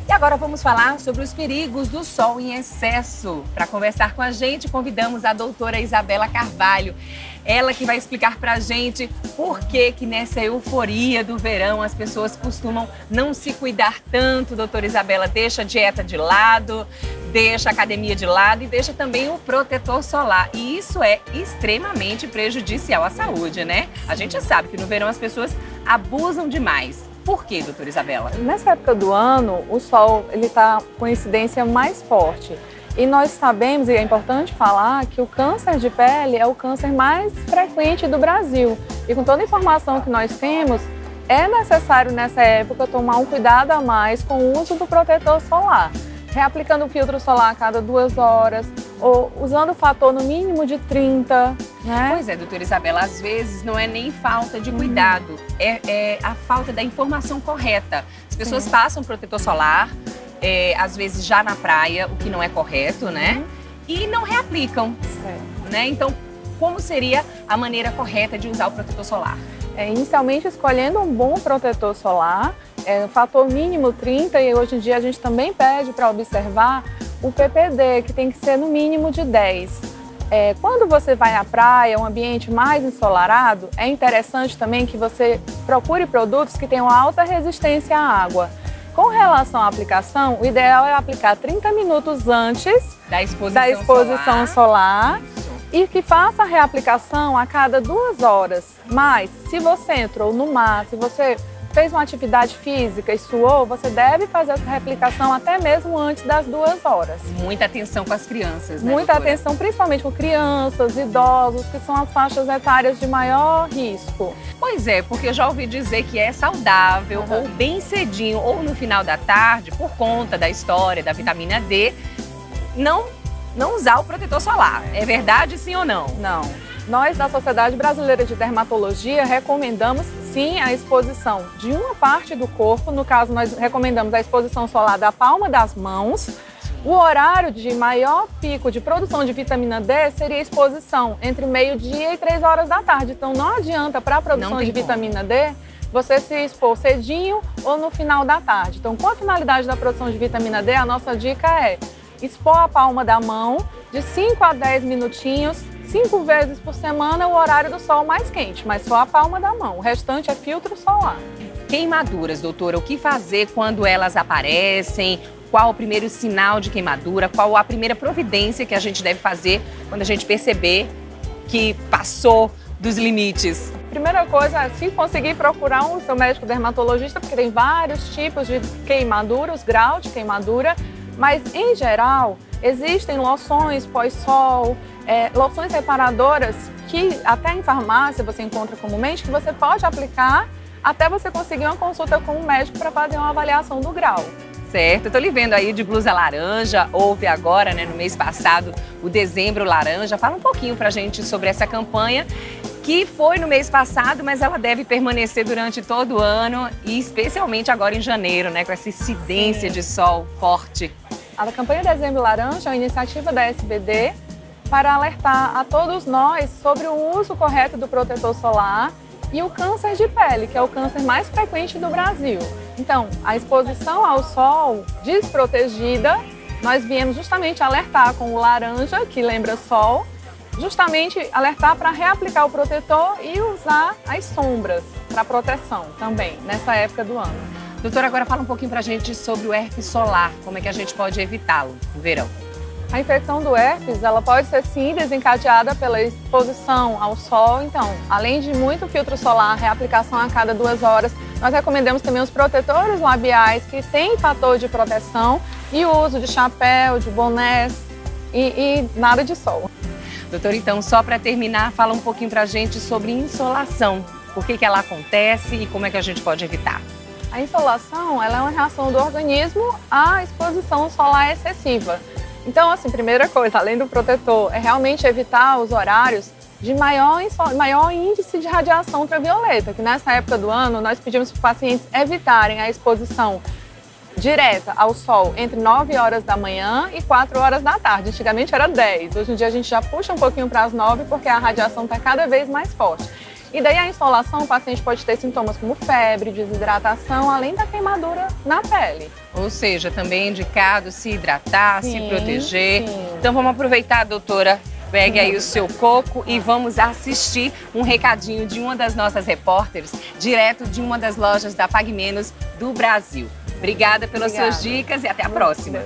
E agora vamos falar sobre os perigos do sol em excesso. Para conversar com a gente, convidamos a doutora Isabela Carvalho. Ela que vai explicar para a gente por que nessa euforia do verão as pessoas costumam não se cuidar tanto. Doutora Isabela, deixa a dieta de lado, deixa a academia de lado e deixa também o protetor solar. E isso é extremamente prejudicial à saúde, né? A gente sabe que no verão as pessoas abusam demais. Por quê, doutora Isabela? Nessa época do ano, o sol está com incidência mais forte. E nós sabemos, e é importante falar, que o câncer de pele é o câncer mais frequente do Brasil. E com toda a informação que nós temos, é necessário nessa época tomar um cuidado a mais com o uso do protetor solar. Reaplicando o filtro solar a cada 2 horas, ou usando o fator no mínimo de 30, né? Pois é, doutora Isabela, às vezes não é nem falta de cuidado, é a falta da informação correta. As pessoas passam protetor solar, às vezes já na praia, o que não é correto, né? E não reaplicam, né? Então, como seria a maneira correta de usar o protetor solar? Inicialmente, escolhendo um bom protetor solar, fator mínimo 30, e hoje em dia a gente também pede para observar o PPD, que tem que ser no mínimo de 10. Quando você vai à praia, um ambiente mais ensolarado, é interessante também que você procure produtos que tenham alta resistência à água. Com relação à aplicação, o ideal é aplicar 30 minutos antes da exposição solar. E que faça a reaplicação a cada 2 horas. Mas, se você entrou no mar, se você fez uma atividade física e suou, você deve fazer essa reaplicação até mesmo antes das 2 horas. Muita atenção com as crianças, né, Muita doutora? atenção, principalmente com crianças, idosos, que são as faixas etárias de maior risco. Pois é, porque eu já ouvi dizer que é saudável ou bem cedinho ou no final da tarde, por conta da história da vitamina D, não usar o protetor solar. É verdade, sim ou não? Não. Nós, da Sociedade Brasileira de Dermatologia, recomendamos, sim, a exposição de uma parte do corpo. No caso, nós recomendamos a exposição solar da palma das mãos. O horário de maior pico de produção de vitamina D seria a exposição entre meio-dia e 3 horas da tarde. Então, não adianta para a produção de vitamina D você se expor cedinho ou no final da tarde. Então, com a finalidade da produção de vitamina D, a nossa dica é expor a palma da mão de 5 a 10 minutinhos, 5 vezes por semana, o horário do sol mais quente, mas só a palma da mão. O restante é filtro solar. Queimaduras, doutora, o que fazer quando elas aparecem? Qual o primeiro sinal de queimadura? Qual a primeira providência que a gente deve fazer quando a gente perceber que passou dos limites? Primeira coisa é, se conseguir procurar o seu médico dermatologista, porque tem vários tipos de queimadura, os graus de queimadura. Mas, em geral, existem loções pós-sol, loções reparadoras que até em farmácia você encontra comumente, que você pode aplicar até você conseguir uma consulta com um médico para fazer uma avaliação do grau. Certo, eu tô lhe vendo aí de blusa laranja, houve agora, né, no mês passado, o Dezembro Laranja. Fala um pouquinho pra gente sobre essa campanha, que foi no mês passado, mas ela deve permanecer durante todo o ano e especialmente agora em janeiro, né, com essa incidência de sol forte. A campanha Dezembro Laranja é uma iniciativa da SBD para alertar a todos nós sobre o uso correto do protetor solar e o câncer de pele, que é o câncer mais frequente do Brasil. Então, a exposição ao sol desprotegida, nós viemos justamente alertar com o laranja, que lembra sol, justamente alertar para reaplicar o protetor e usar as sombras para proteção também, nessa época do ano. Doutora, agora fala um pouquinho pra gente sobre o herpes solar, como é que a gente pode evitá-lo no verão? A infecção do herpes, ela pode ser sim desencadeada pela exposição ao sol. Então, além de muito filtro solar, reaplicação a cada 2 horas, nós recomendamos também os protetores labiais que têm fator de proteção e o uso de chapéu, de bonés e nada de sol. Doutora, então, só para terminar, fala um pouquinho pra gente sobre insolação. Por que ela acontece e como é que a gente pode evitar? A insolação, ela é uma reação do organismo à exposição solar excessiva. Então, assim, primeira coisa, além do protetor, é realmente evitar os horários de maior índice de radiação ultravioleta, que nessa época do ano nós pedimos para os pacientes evitarem a exposição direta ao sol entre 9 horas da manhã e 4 horas da tarde. Antigamente era 10, hoje em dia a gente já puxa um pouquinho para as 9 porque a radiação está cada vez mais forte. E daí a insolação, o paciente pode ter sintomas como febre, desidratação, além da queimadura na pele. Ou seja, também é indicado se hidratar, se Sim, proteger. sim. Então vamos aproveitar, doutora. Pegue aí o seu coco e vamos assistir um recadinho de uma das nossas repórteres, direto de uma das lojas da Pague Menos do Brasil. Obrigada pelas suas dicas e até a próxima.